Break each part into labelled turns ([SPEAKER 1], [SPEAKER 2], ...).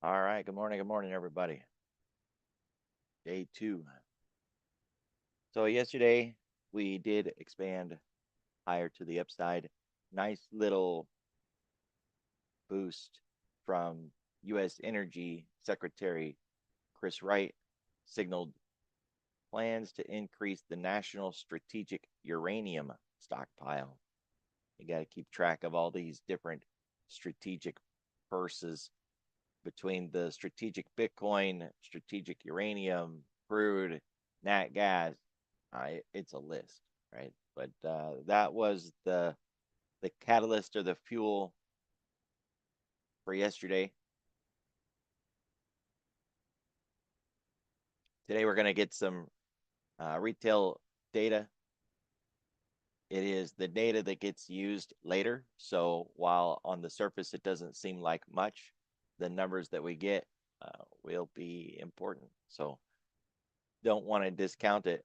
[SPEAKER 1] All right. Good morning, everybody. Day 2. So yesterday we did expand higher to the upside. Nice little boost from U.S. Energy Secretary Chris Wright signaled plans to increase the national strategic uranium stockpile. You got to keep track of all these different strategic purses between the strategic Bitcoin, strategic uranium, crude, nat gas. It's a list, right? But that was the catalyst or the fuel for yesterday. Today we're going to get some retail data. It is the data that gets used later. So while on the surface it doesn't seem like much, the numbers that we get will be important. So don't want to discount it.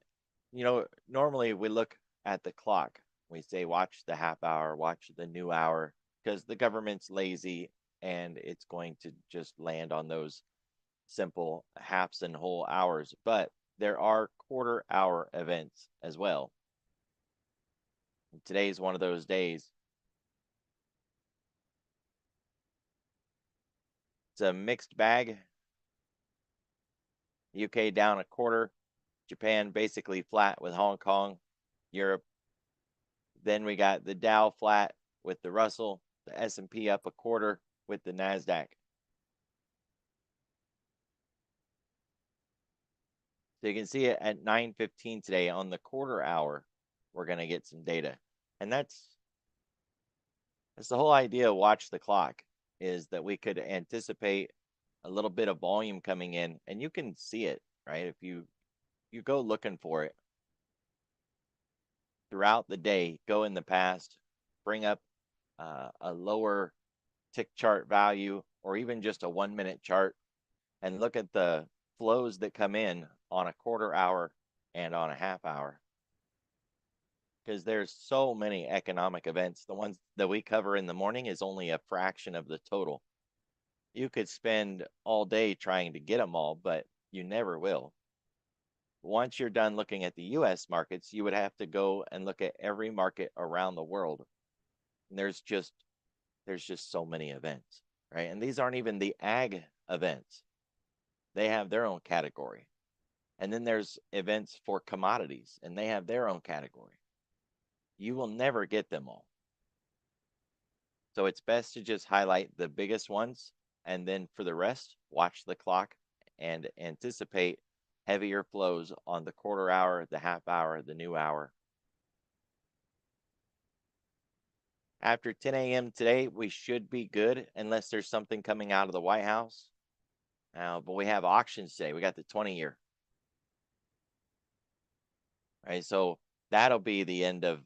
[SPEAKER 1] Normally we look at the clock. We say, watch the half hour, watch the new hour, because the government's lazy and it's going to just land on those simple halves and whole hours. But there are quarter hour events as well. And today's one of those days. It's a mixed bag. UK down a quarter, Japan basically flat with Hong Kong, Europe. Then we got the Dow flat with the Russell, the S&P up a quarter with the NASDAQ. So you can see it at 9:15 today on the quarter hour. We're going to get some data. And that's the whole idea of watch the clock, is that we could anticipate a little bit of volume coming in, and you can see it, right? If you go looking for it throughout the day, go in the past, bring up a lower tick chart value or even just a 1-minute chart and look at the flows that come in on a quarter hour and on a half hour, because there's so many economic events. The ones that we cover in the morning is only a fraction of the total. You could spend all day trying to get them all, but you never will. Once you're done looking at the US markets, you would have to go and look at every market around the world. And there's just so many events, right? And these aren't even the ag events. They have their own category. And then there's events for commodities, and they have their own category. You will never get them all. So it's best to just highlight the biggest ones, and then for the rest, watch the clock and anticipate heavier flows on the quarter hour, the half hour, the new hour. After 10 a.m. today, we should be good unless there's something coming out of the White House. But we have auctions today. We got the 20-year. Right, so that'll be the end of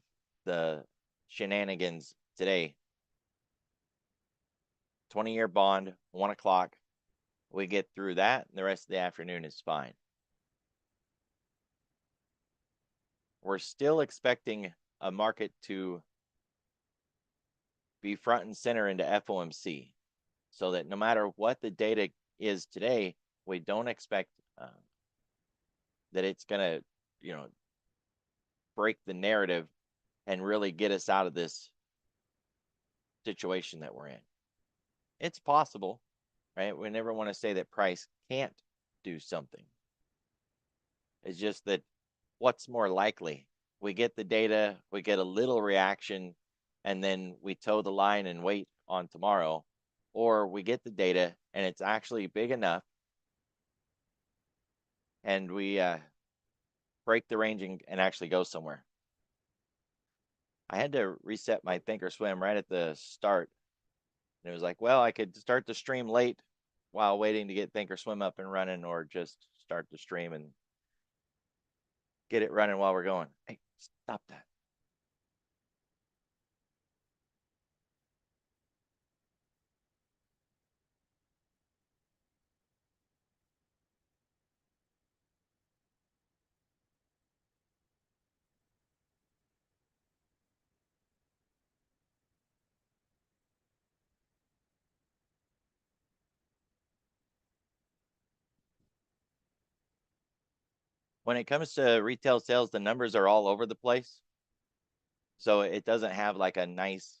[SPEAKER 1] the shenanigans today. 20-year bond, 1 o'clock. We get through that, and the rest of the afternoon is fine. We're still expecting a market to be front and center into FOMC, so that no matter what the data is today, we don't expect that it's going to, break the narrative and really get us out of this situation that we're in. It's possible, right? We never want to say that price can't do something. It's just that what's more likely? We get the data, we get a little reaction, and then we toe the line and wait on tomorrow, or we get the data and it's actually big enough and we break the range and actually go somewhere. I had to reset my Thinkorswim right at the start. And it was like, well, I could start the stream late while waiting to get Thinkorswim up and running, or just start the stream and get it running while we're going. Hey, stop that. When it comes to retail sales, the numbers are all over the place. So it doesn't have like a nice,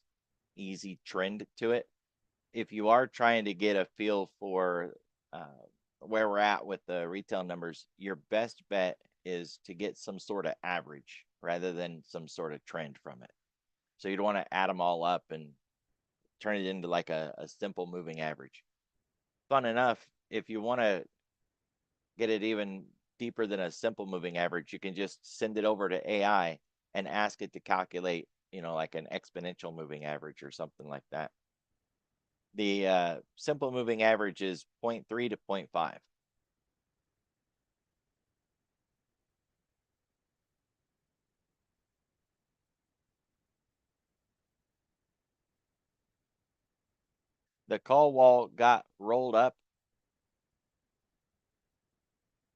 [SPEAKER 1] easy trend to it. If you are trying to get a feel for where we're at with the retail numbers, your best bet is to get some sort of average rather than some sort of trend from it. So you'd want to add them all up and turn it into like a simple moving average. Fun enough, if you want to get it even deeper than a simple moving average, you can just send it over to AI and ask it to calculate, like an exponential moving average or something like that. The simple moving average is 0.3 to 0.5. The call wall got rolled up.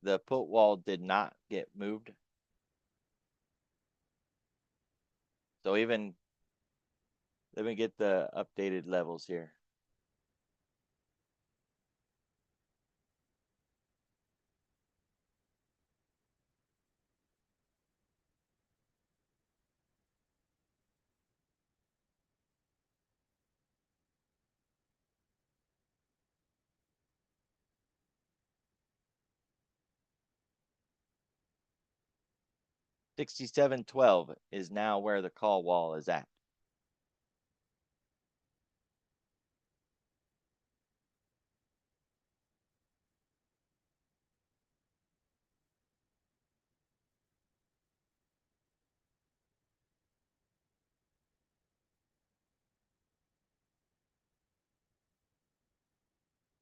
[SPEAKER 1] The put wall did not get moved. So even, let me get the updated levels here. $67.12 is now where the call wall is at.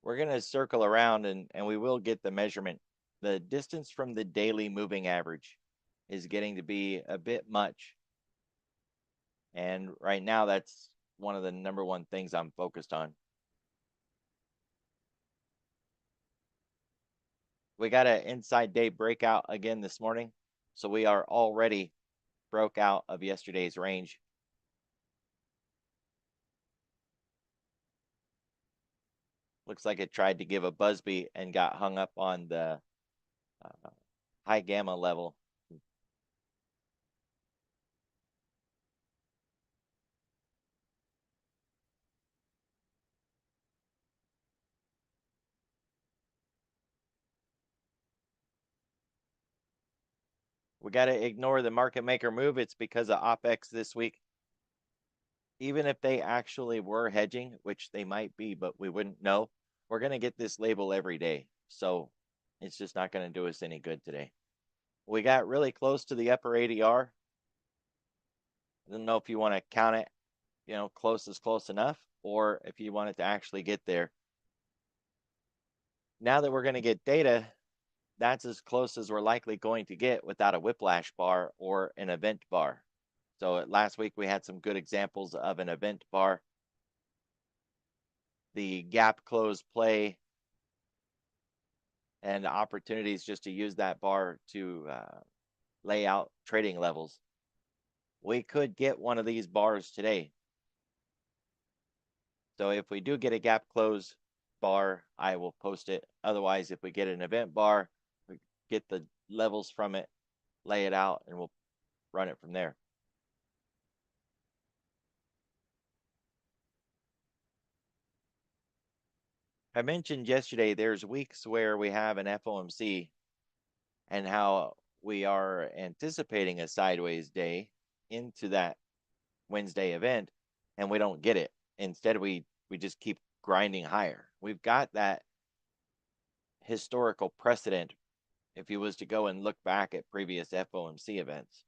[SPEAKER 1] We're going to circle around and we will get the measurement. The distance from the daily moving average is getting to be a bit much. And right now, that's one of the number one things I'm focused on. We got an inside day breakout again this morning. So we are already broke out of yesterday's range. Looks like it tried to give a Busby and got hung up on the high gamma level. We got to ignore the market maker move. It's because of OPEX this week. Even if they actually were hedging, which they might be, but we wouldn't know, we're going to get this label every day. So it's just not going to do us any good today. We got really close to the upper ADR. I don't know if you want to count it, close is close enough, or if you want it to actually get there. Now that we're going to get data, that's as close as we're likely going to get without a whiplash bar or an event bar. So last week we had some good examples of an event bar. The gap close play and opportunities just to use that bar to lay out trading levels. We could get one of these bars today. So if we do get a gap close bar, I will post it. Otherwise, if we get an event bar, we get the levels from it, lay it out, and we'll run it from there. I mentioned yesterday there's weeks where we have an FOMC and how we are anticipating a sideways day into that Wednesday event, and we don't get it. Instead, we just keep grinding higher. We've got that historical precedent if you was to go and look back at previous FOMC events.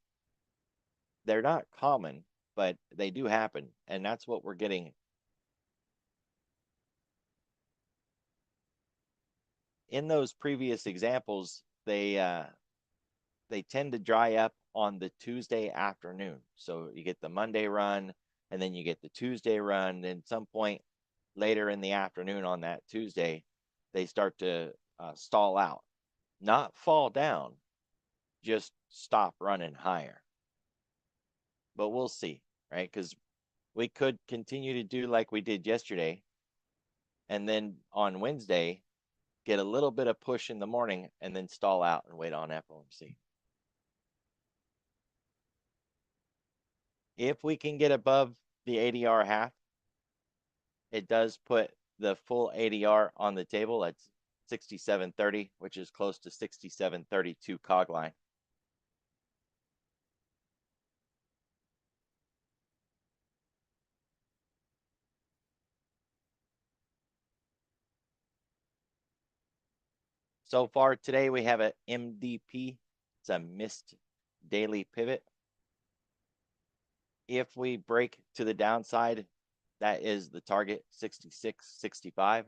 [SPEAKER 1] They're not common, but they do happen, and that's what we're getting. In those previous examples, they tend to dry up on the Tuesday afternoon. So you get the Monday run, and then you get the Tuesday run. Then some point later in the afternoon on that Tuesday, they start to stall out, not fall down, just stop running higher. But we'll see, right? Because we could continue to do like we did yesterday, and then on Wednesday get a little bit of push in the morning, and then stall out and wait on FOMC. If we can get above the ADR half, it does put the full ADR on the table at 67.30, which is close to 67.32 cog line. So far today, we have a MDP. It's a missed daily pivot. If we break to the downside, that is the target 66.65.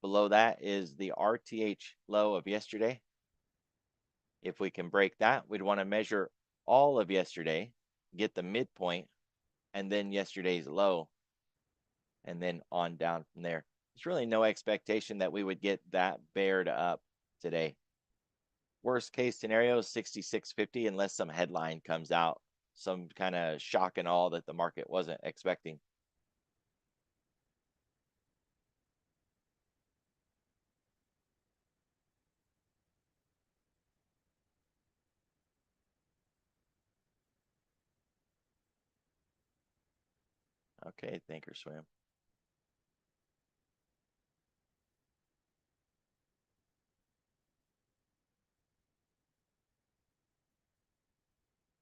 [SPEAKER 1] Below that is the RTH low of yesterday. If we can break that, we'd want to measure all of yesterday, get the midpoint, and then yesterday's low, and then on down from there. There's really no expectation that we would get that bared up today. Worst case scenario is 66.50 unless some headline comes out, some kind of shock and awe that the market wasn't expecting. Okay, Thinkorswim.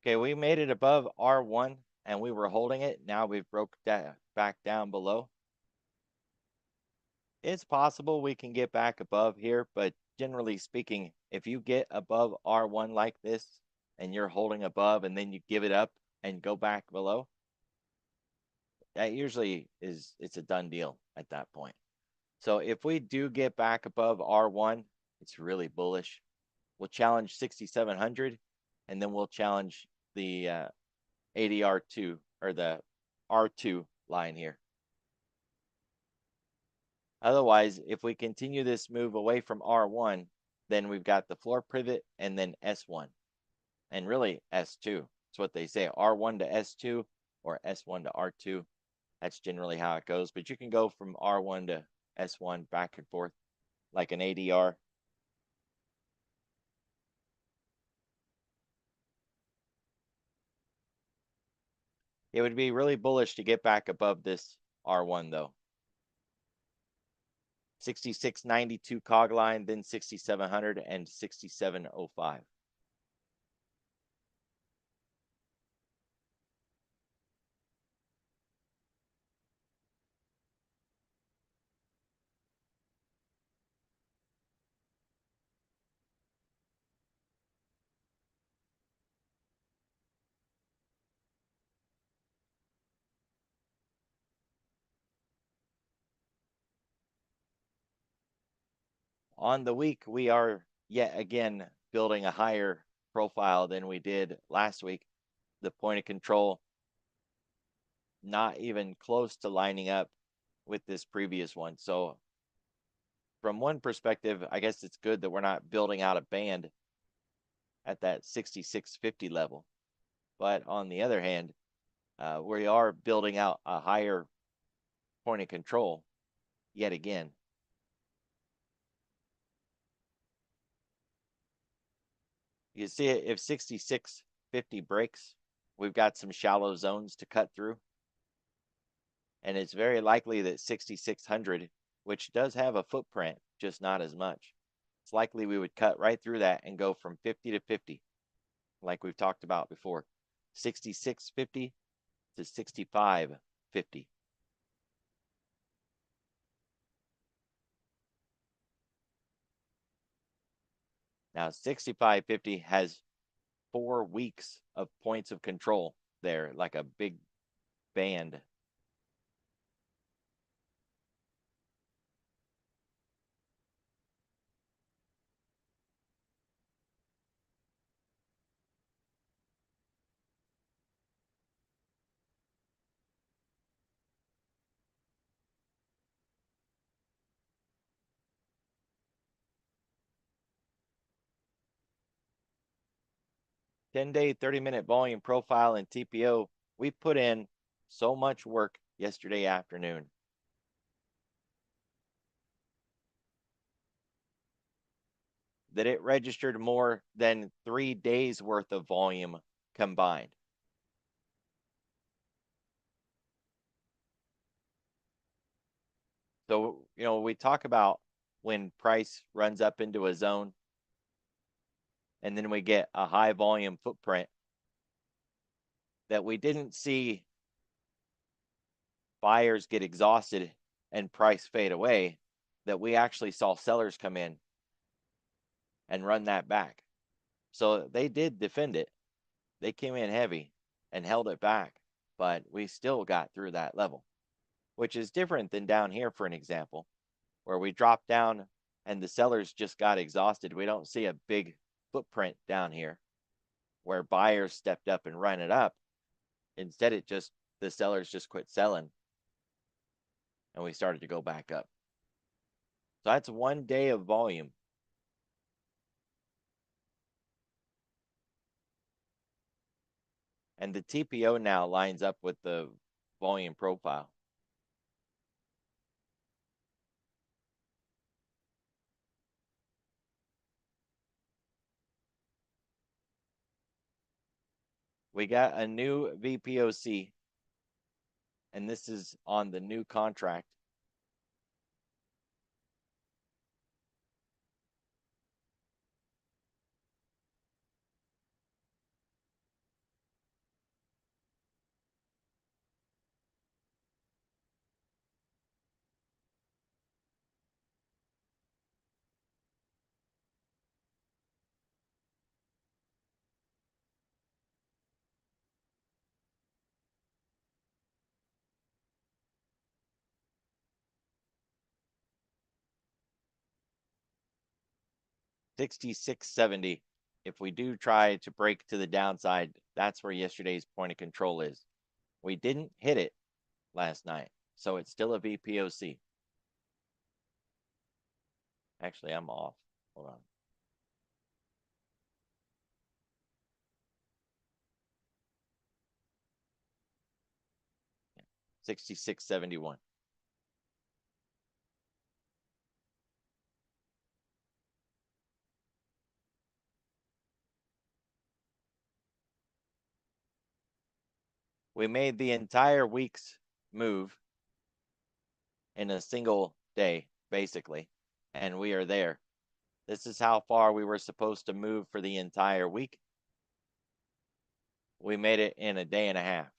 [SPEAKER 1] Okay, we made it above R1 and we were holding it. Now we've broke that back down below. It's possible we can get back above here, but generally speaking, if you get above R1 like this and you're holding above and then you give it up and go back below, that usually it's a done deal at that point. So if we do get back above R1, it's really bullish. We'll challenge 6,700 and then we'll challenge the ADR2 or the R2 line here. Otherwise, if we continue this move away from R1, then we've got the floor pivot and then S1 and really S2. It's what they say, R1 to S2 or S1 to R2. That's generally how it goes, but you can go from R1 to S1 back and forth like an ADR. It would be really bullish to get back above this R1 though. 66.92 cog line, then 6,700 and 67.05. On the week, we are yet again building a higher profile than we did last week. The point of control not even close to lining up with this previous one. So from one perspective, I guess it's good that we're not building out a band at that 66.50 level. But on the other hand, we are building out a higher point of control yet again. You see it, if 66.50 breaks, we've got some shallow zones to cut through. And it's very likely that 6,600, which does have a footprint, just not as much, it's likely we would cut right through that and go from 50 to 50, like we've talked about before, 66.50 to 65.50. Now, 65.50 has 4 weeks of points of control there, like a big band. Ten-day, 30-minute volume profile in TPO. We put in so much work yesterday afternoon. that it registered more than 3 days worth of volume combined. So, we talk about when price runs up into a zone and then we get a high volume footprint, that we didn't see buyers get exhausted and price fade away, that we actually saw sellers come in and run that back. So they did defend it. They came in heavy and held it back, but we still got through that level, which is different than down here, for an example, where we dropped down and the sellers just got exhausted. We don't see a big footprint down here where buyers stepped up and ran it up. Instead, the sellers just quit selling and we started to go back up. So that's 1 day of volume. And the TPO now lines up with the volume profile. We got a new VPOC, and this is on the new contract. $66.70. If we do try to break to the downside, that's where yesterday's point of control is. We didn't hit it last night, so it's still a VPOC. Actually, I'm off. Hold on. $66.71. We made the entire week's move in a single day, basically, and we are there. This is how far we were supposed to move for the entire week. We made it in a day and a half.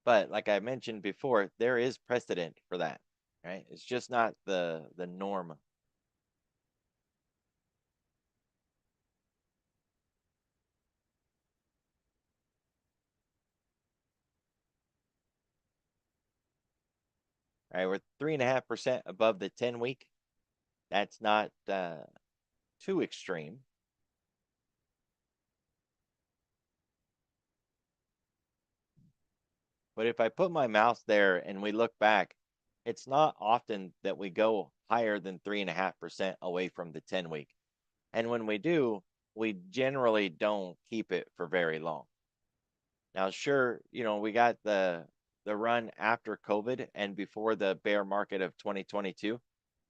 [SPEAKER 1] But like I mentioned before, there is precedent for that, right? It's just not the norm. Right, we're 3.5% above the 10-week. That's not too extreme. But if I put my mouse there and we look back, it's not often that we go higher than 3.5% away from the 10-week. And when we do, we generally don't keep it for very long. Now, sure, we got the run after COVID and before the bear market of 2022.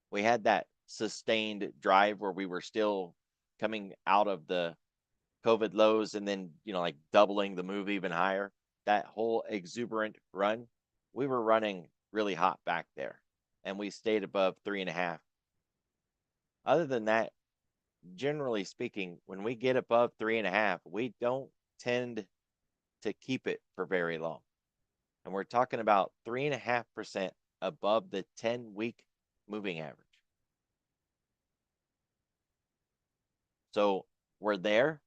[SPEAKER 1] We had that sustained drive where we were still coming out of the COVID lows and then, like doubling the move even higher. That whole exuberant run, we were running really hot back there and we stayed above 3.5. Other than that, generally speaking, when we get above 3.5, we don't tend to keep it for very long. And we're talking about 3.5% above the 10-week moving average. So we're there.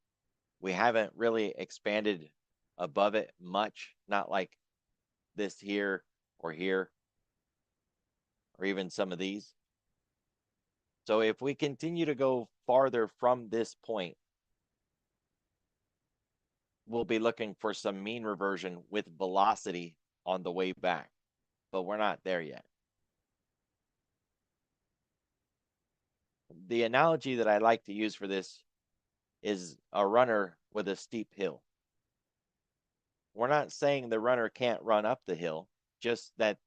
[SPEAKER 1] We haven't really expanded above it much, not like this here, or even some of these. So if we continue to go farther from this point, we'll be looking for some mean reversion with velocity on the way back, but we're not there yet. The analogy that I like to use for this is a runner with a steep hill. We're not saying the runner can't run up the hill, just that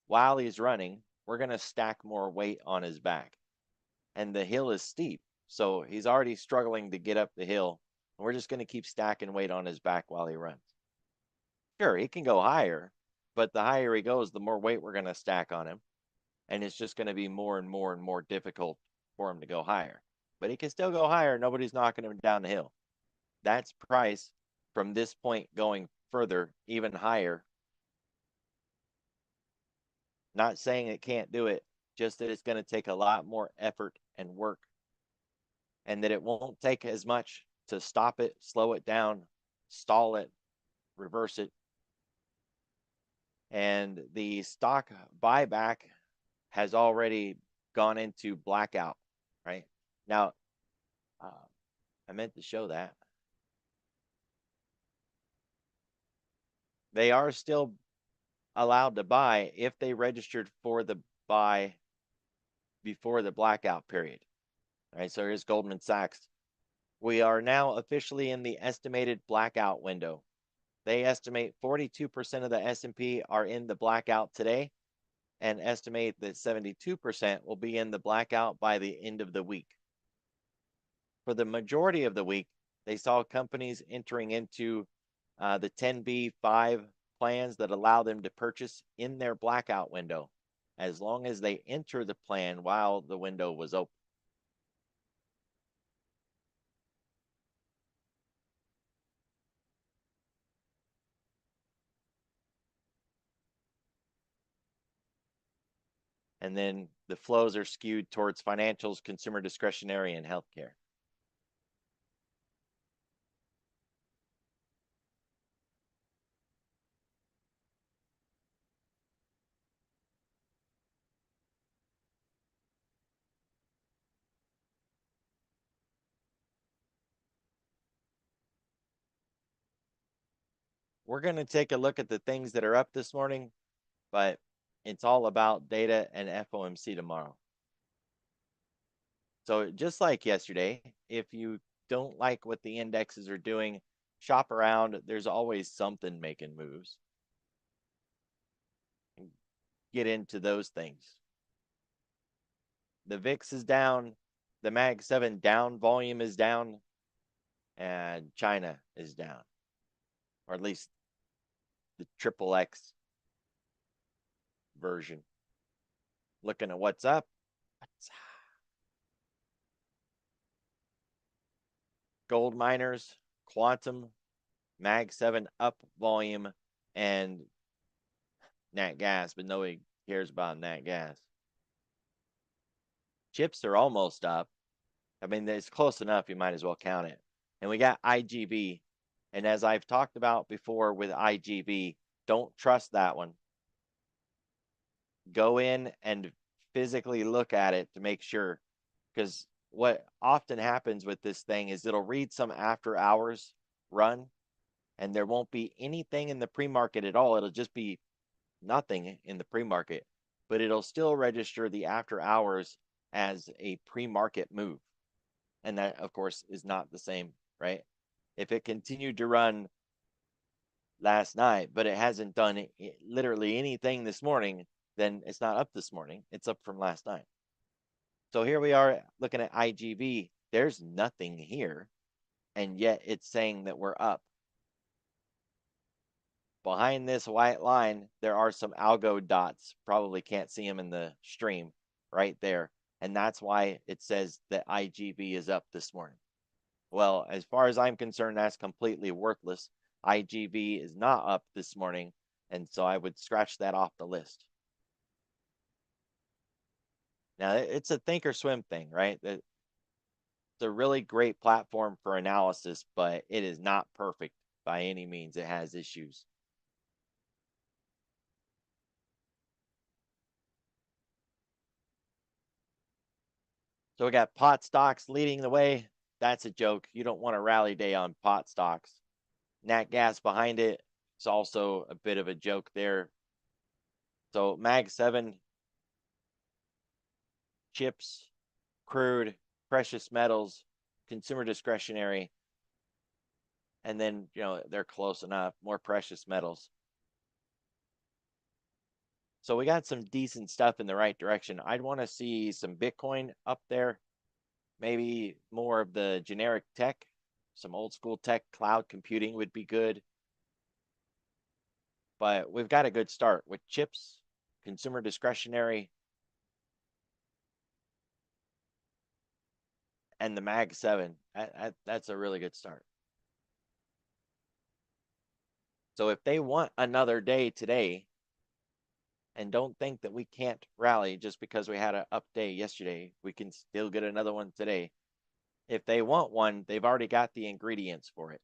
[SPEAKER 1] while he's running, we're going to stack more weight on his back. And the hill is steep. So he's already struggling to get up the hill. And we're just going to keep stacking weight on his back while he runs. Sure, he can go higher, but the higher he goes, the more weight we're going to stack on him. And it's just going to be more and more and more difficult for him to go higher. But he can still go higher. Nobody's knocking him down the hill. That's price from this point going further, even higher. Not saying it can't do it, just that it's going to take a lot more effort and work, and that it won't take as much to stop it, slow it down, stall it, reverse it. And the stock buyback has already gone into blackout, right? Now, I meant to show that. They are still allowed to buy if they registered for the buy before the blackout period. All right, so here's Goldman Sachs. We are now officially in the estimated blackout window. They estimate 42% of the S&P are in the blackout today and estimate that 72% will be in the blackout by the end of the week. For the majority of the week, they saw companies entering into the 10b5 plans that allow them to purchase in their blackout window, as long as they enter the plan while the window was open. And then the flows are skewed towards financials, consumer discretionary, and healthcare. We're going to take a look at the things that are up this morning, but it's all about data and FOMC tomorrow. So just like yesterday, if you don't like what the indexes are doing, shop around. There's always something making moves. Get into those things. The VIX is down. The Mag 7 down volume is down. And China is down. Or at least the triple X version. Looking at what's up. Gold miners, quantum, Mag 7 up volume, and nat gas, but nobody cares about nat gas. Chips are almost up. I mean, it's close enough, you might as well count it. And we got IGV. And as I've talked about before with IGV, don't trust that one. Go in and physically look at it to make sure. Because what often happens with this thing is it'll read some after hours run, and there won't be anything in the pre-market at all. It'll just be nothing in the pre-market, but it'll still register the after hours as a pre-market move. And that, of course, is not the same, right? If it continued to run last night, but it hasn't done literally anything this morning, then it's not up this morning. It's up from last night. So here we are looking at IGV. There's nothing here, and yet it's saying that we're up. Behind this white line, there are some algo dots. Probably can't see them in the stream right there. And that's why it says that IGV is up this morning. Well, as far as I'm concerned, that's completely worthless. IGV is not up this morning, and so I would scratch that off the list. Now, it's a think or swim thing, right? It's a really great platform for analysis, but it is not perfect by any means. It has issues. So we got pot stocks leading the way. That's a joke. You don't want a rally day on pot stocks. Nat gas behind it. It's also a bit of a joke there. So Mag 7, chips, crude, precious metals, consumer discretionary, and then, they're close enough, more precious metals. So we got some decent stuff in the right direction. I'd want to see some Bitcoin up there, maybe more of the generic tech, some old school tech, cloud computing would be good. But we've got a good start with chips, consumer discretionary, and the Mag 7. That's a really good start. So if they want another day today, and don't think that we can't rally just because we had an up day yesterday, we can still get another one today. If they want one, they've already got the ingredients for it.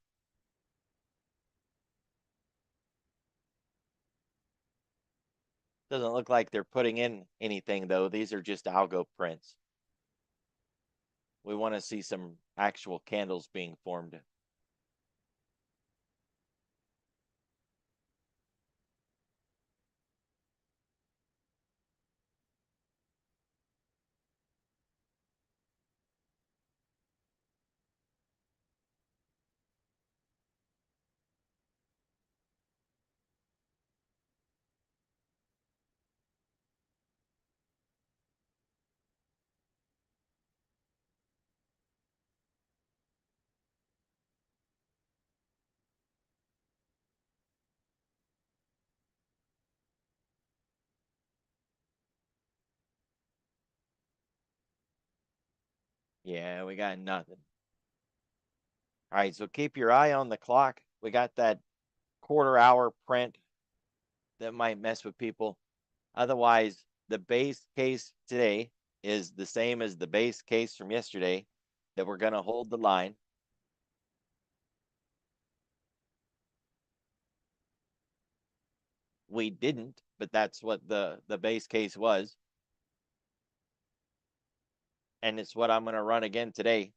[SPEAKER 1] Doesn't look like they're putting in anything though. These are just algo prints. We want to see some actual candles being formed. Yeah, we got nothing. All right, so keep your eye on the clock. We got that quarter-hour print that might mess with people. Otherwise, the base case today is the same as the base case from yesterday, that we're going to hold the line. We didn't, but that's what the base case was. And it's what I'm going to run again today.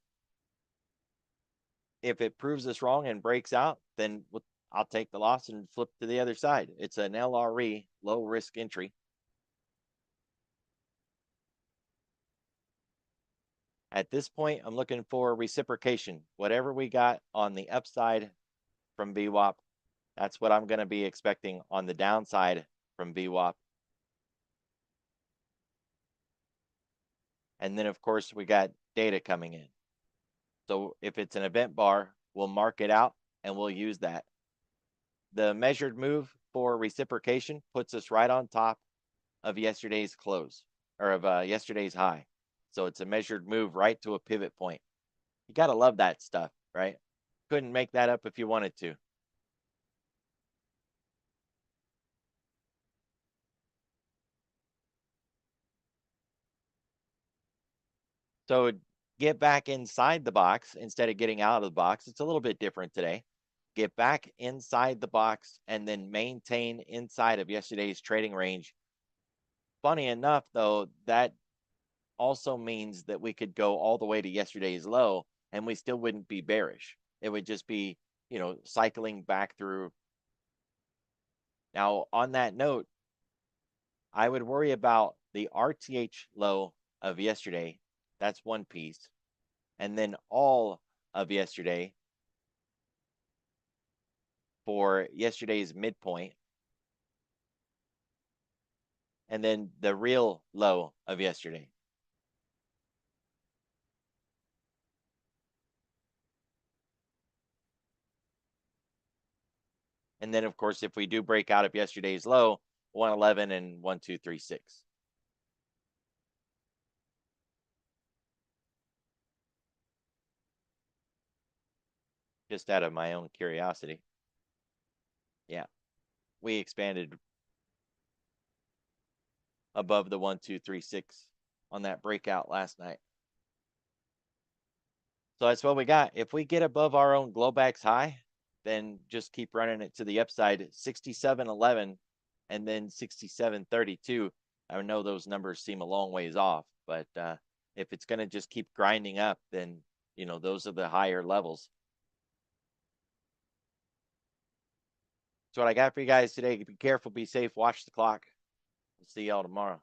[SPEAKER 1] If it proves us wrong and breaks out, then I'll take the loss and flip to the other side. It's an LRE, low risk entry. At this point, I'm looking for reciprocation. Whatever we got on the upside from VWAP, that's what I'm going to be expecting on the downside from VWAP. And then, of course, we got data coming in. So if it's an event bar, we'll mark it out and we'll use that. The measured move for reciprocation puts us right on top of yesterday's close, or of yesterday's high. So it's a measured move right to a pivot point. You got to love that stuff, right? Couldn't make that up if you wanted to. So get back inside the box instead of getting out of the box. It's a little bit different today. Get back inside the box and then maintain inside of yesterday's trading range. Funny enough, though, that also means that we could go all the way to yesterday's low and we still wouldn't be bearish. It would just be, cycling back through. Now, on that note, I would worry about the RTH low of yesterday. That's one piece. And then all of yesterday for yesterday's midpoint. And then the real low of yesterday. And then, of course, if we do break out of yesterday's low, 111 and 1236. Just out of my own curiosity. Yeah, we expanded above the 1236 on that breakout last night. So that's what we got. If we get above our own Globex high, then just keep running it to the upside. 67.11 and then 67.32. I know those numbers seem a long ways off, but if it's going to just keep grinding up, then those are the higher levels. That's what I got for you guys today. Be careful, be safe, watch the clock. We'll see y'all tomorrow.